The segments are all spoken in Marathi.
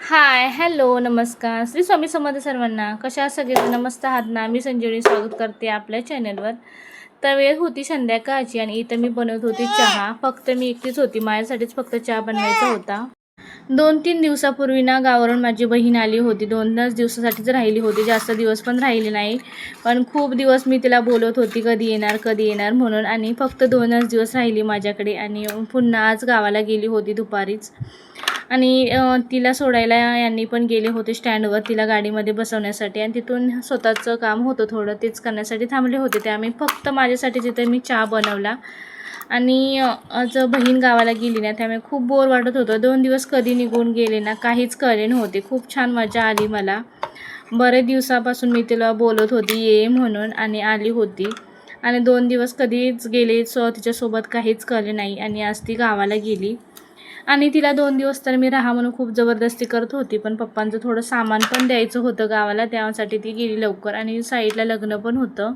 हाय, हॅलो, नमस्कार. श्री स्वामी समर्थ सर्वांना. कशा आहात सगळेजण? मस्त आहात ना? मी संजीवनी स्वागत करते आपल्या चॅनलवर. तर वेळ होती संध्याकाळची आणि इथं मी बनवत होती चहा. फक्त मी एकटीच होती. माझ्यासाठीच फक्त चहा बनवायचा होता. 2-3 दिवसापूर्वी ना गावावरून माझी बहीण आली होती. 2च दिवसासाठीच राहिली होती. जास्त दिवस पण राहिली नाही. पण खूप दिवस मी तिला बोलत होती, कधी येणार, कधी येणार म्हणून आणि फक्त 2च दिवस राहिली माझ्याकडे आणि पुन्हा आज गावाला गेली होती दुपारीच. आणि तिला सोडायला यांनी पण गेले होते स्टँडवर तिला गाडीमध्ये बसवण्यासाठी आणि तिथून स्वतःचं काम होतं थोडं तेच करण्यासाठी थांबले होते. त्यामुळे फक्त माझ्यासाठी तिथे मी चहा बनवला आणि आज बहीण गावाला गेली ना त्यामुळे खूप बोर वाटत होतं. 2 दिवस कधी निघून गेले ना काहीच कळले नव्हते. खूप छान मजा आली मला. बरेच दिवसापासून मी तिला बोलत होती ये म्हणून आणि आली होती आणि 2 दिवस कधीच गेले तिच्यासोबत काहीच कळले नाही आणि आज ती गावाला गेली. आणि तिला 2 दिवस तर मी राहा म्हणून खूप जबरदस्ती करत होती. पण पप्पांचं थोडं सामान पण द्यायचं होतं गावाला त्यासाठी ती गेली लवकर आणि साईडला लग्न पण होतं.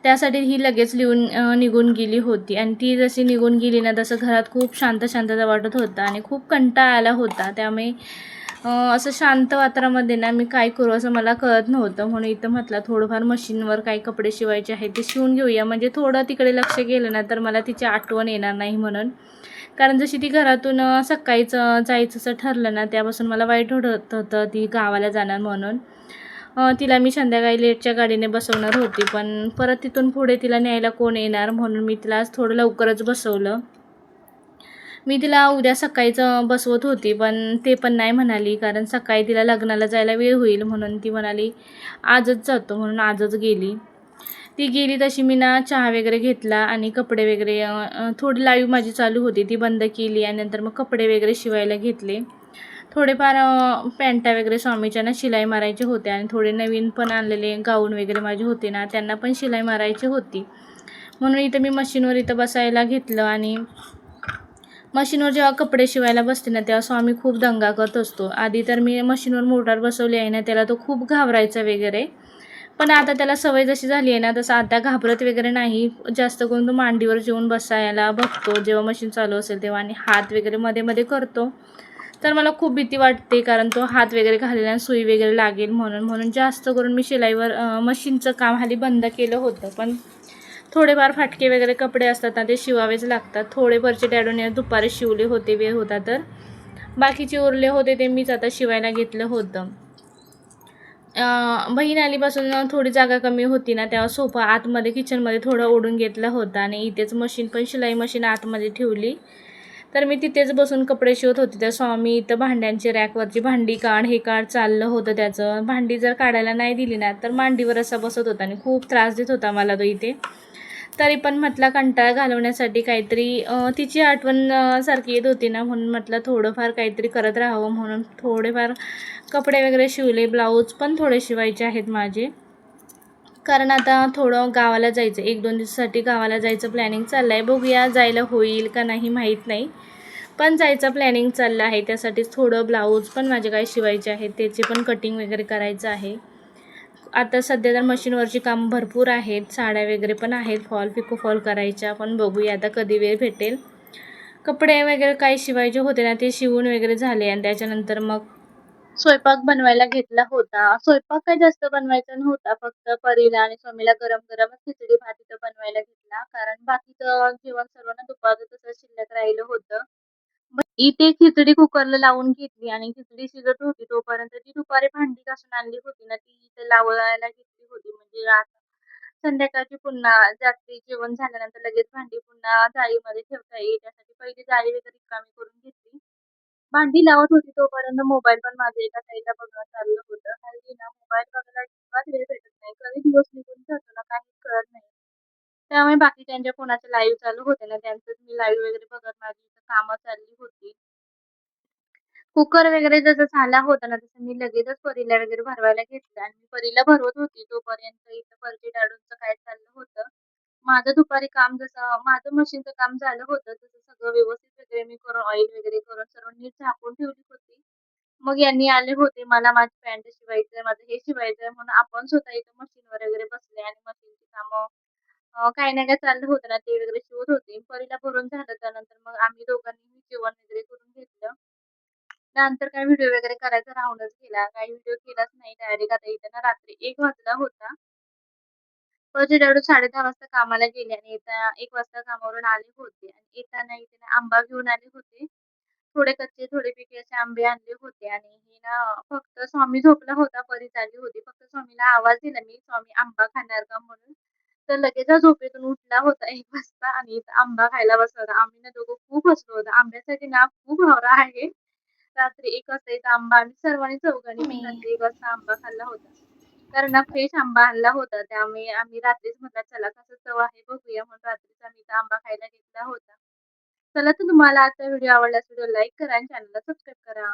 त्यासाठी ही लगेच निघून गेली होती आणि ती जशी निघून गेली ना तसं घरात खूप शांतता वाटत होतं आणि खूप कंटाळा आला होता. त्यामुळे असं शांत वातावरणामध्ये ना मी काय करू असं मला कळत नव्हतं. म्हणून इथं म्हटलं थोडंफार मशीनवर काही कपडे शिवायचे आहेत ते शिवून घेऊया. म्हणजे थोडं तिकडे लक्ष गेलं ना तर मला तिची आठवण येणार नाही म्हणून. कारण जशी ती घरातून सकाळीच जायचं ठरलं ना त्यापासून मला वाईट वाटत होतं ती गावाला जाणार म्हणून. तिला मी संध्याकाळी लेटच्या गाडीने बसवणार होती. पण परत तिथून पुढे तिला न्यायला कोण येणार म्हणून मी तिला आज थोडं लवकरच बसवलं. मी तिला उद्या सकाळीच बसवत होती पण ते पण नाही म्हणाली. कारण सकाळी तिला लग्नाला जायला वेळ होईल म्हणून ती म्हणाली आजच जातो म्हणून आजच गेली. ती गेली तशी मी ना चहा वगैरे घेतला आणि कपडे वगैरे थोडी लाईव्ह माझी चालू होती ती बंद केली आणि नंतर मग कपडे वगैरे शिवायला घेतले. थोडेफार पॅन्टा वगैरे स्वामीच्या ना शिलाई मारायचे होते आणि थोडे नवीन पण आणलेले गाऊन वगैरे माझे होते ना त्यांना पण शिलाई मारायची होती. म्हणून इथं मी मशीनवर इथं बसायला घेतलं आणि मशीनवर जेव्हा कपडे शिवायला बसते ना तेव्हा स्वामी खूप दंगा करत असतो. आधी तर मी मशीनवर मोटार बसवली आहे ना त्याला तो खूप घाबरायचा वगैरे. पण आता त्याला सवय जशी झाली आहे ना तसं आता घाबरत वगैरे नाही. जास्त करून तो मांडीवर येऊन बसायला बघतो जेव्हा मशीन चालू असेल तेव्हा आणि हात वगैरे मध्ये करतो. तर मला खूप भीती वाटते कारण तो हात वगैरे घालेला आणि सुई वगैरे लागेल म्हणून जास्त करून मी शिलाईवर मशीनचं काम हल्ली बंद केलं होतं. पण थोडेफार फाटके वगैरे कपडे असतात ना ते शिवावेच लागतात. थोडेफारचे डॅडूने दुपारी शिवले होते वेळ होता तर. बाकीचे उरले होते ते मीच आता शिवायला घेतलं होतं. बहीण आलीपासून थोडी जागा कमी होती ना तेव्हा सोफा आतमध्ये किचनमध्ये थोडं ओढून घेतला होता आणि इथेच मशीन पण शिलाई मशीन आतमध्ये ठेवली. तर मी तिथेच बसून कपडे शिवत होते. तर स्वामी इथं भांड्यांची रॅकवरची भांडी काढ हे काढ चाललं होतं त्याचं. भांडी जर काढायला नाही दिली ना तर मांडीवर असा बसत होता आणि खूप त्रास देत होता मला तो इथे. तरी पण म्हटलं कंटाळा घालवण्यासाठी काहीतरी तिची आठवण सारखी येत होती ना म्हणून म्हटलं थोडंफार काहीतरी करत राहावं म्हणून थोडेफार कपडे वगैरे शिवले. ब्लाऊज पण थोडे शिवायचे आहेत माझे. कारण आता थोडं गावाला जायचं 1-2 दिवसासाठी गावाला जायचं प्लॅनिंग चाललं आहे. बघूया जायला होईल का नाही माहीत नाही. पण जायचं प्लॅनिंग चाललं आहे. त्यासाठीच थोडं ब्लाऊज पण माझे काही शिवायचे आहेत. त्याचे पण कटिंग वगैरे करायचं आहे. आता सध्या तर मशीनवरची कामं भरपूर आहेत. साड्या वगैरे पण आहेत पिको फॉल करायच्या. पण बघूया आता कधी वेळ भेटेल. कपडे वगैरे काही शिवायचे होते ना ते शिवून वगैरे झाले आणि त्याच्यानंतर मग स्वयंपाक बनवायला घेतला होता. स्वयंपाक काही जास्त बनवायचा नव्हता. फक्त परीला आणि स्वामीला गरम-गरमच खिचडी भात इथं बनवायला घेतला. कारण बाकीचं जेवण सर्व ना दुपारचं तसं शिल्लक राहिलं होतं. मग इथे खिचडी कुकरला लावून घेतली आणि खिचडी शिजत होती तोपर्यंत ती दुपारी भांडी घासून आणली होती ना ती इथे लावायला घेतली होती. म्हणजे आता संध्याकाळची पुन्हा रात्री जेवण झाल्यानंतर लगेच भांडी पुन्हा जाळीमध्ये ठेवता येईल त्यासाठी पहिली जाळी वगैरे रिकामी करून घेतली. भांडी लावत होती तोपर्यंत मोबाईल पण माझं एका साईडला बघणं चाललं होतं. हल्ली ना मोबाईल बघायला अजिबात वेळ भेटत नाही. कधी दिवस निघून जातो ना काहीच कळत नाही. त्यामुळे बाकीच्यांच्या फोनाचे लाईव्ह चालू होते ना त्यांचंच मी लाईव्ह वगैरे बघत माझी इथं कामं चालली होती. कुकर वगैरे जसं झाला होता ना तसं मी लगेचच परीला वगैरे भरवायला घेतलं आणि मी परीला भरवत होती तोपर्यंत इथं परीच्या डॅडूंचं काय चाललं होतं. माझं दुपारी काम जसं माझं मशीनचं काम झालं होतं तसं सगळं व्यवस्थित वगैरे मी करून ऑइल वगैरे करून सर्व नीट झाकून ठेवली होती. मग यांनी आले होते. मला माझी पॅन्ट शिवायचंय, माझं हे शिवायचंय म्हणून आपण स्वतः इथं मशीनवर वगैरे बसले आणि मशीनची कामं काही ना काय चाललं होतं ना ते वगैरे शिवत होते. परीला भरून झालं त्यानंतर मग आम्ही दोघांनीही जेवण वगैरे करून घेतलं. त्यानंतर काही व्हिडिओ वगैरे करायचा राहूनच गेला. काही व्हिडिओ केलाच नाही. डायरेक्ट आता येताना रात्री 1 वाजला होता. माझे डॅडी 10:30 वाजता कामाला गेले आणि येता 1 वाजता कामावरून आले होते आणि येताना इथे ना आंबा घेऊन आले होते. थोडे कच्चे, थोडे पिकले असे आंबे आणले होते आणि हे ना फक्त स्वामी झोपला होता, परीच आली होती. फक्त स्वामीला आवाज दिला मी, "स्वामी आंबा खाणार का?" म्हणून. तर लगेच हा झोपेतून उठला होता 1 वाजता आणि इथं आंबा खायला बसला होता. आम्ही ना दोघं खूप हसलो होतो. आंब्यासाठी ना खूप होरं आहे. रात्री 1 वाजता इथं आंबा आम्ही सर्वांनी चौघांनी पण रात्री 1 वाजता आंबा खाल्ला होता. कारण ना फ्रेश आंबा आणला होता. त्यामुळे आम्ही रात्रीच म्हटलं चला कसं चव आहे बघूया म्हणून रात्रीच आम्ही इथं आंबा खायला घेतला होता. चला तर तुम्हाला आजचा व्हिडिओ आवडल्यास व्हिडिओ लाईक करा आणि चॅनलला सबस्क्राईब करा.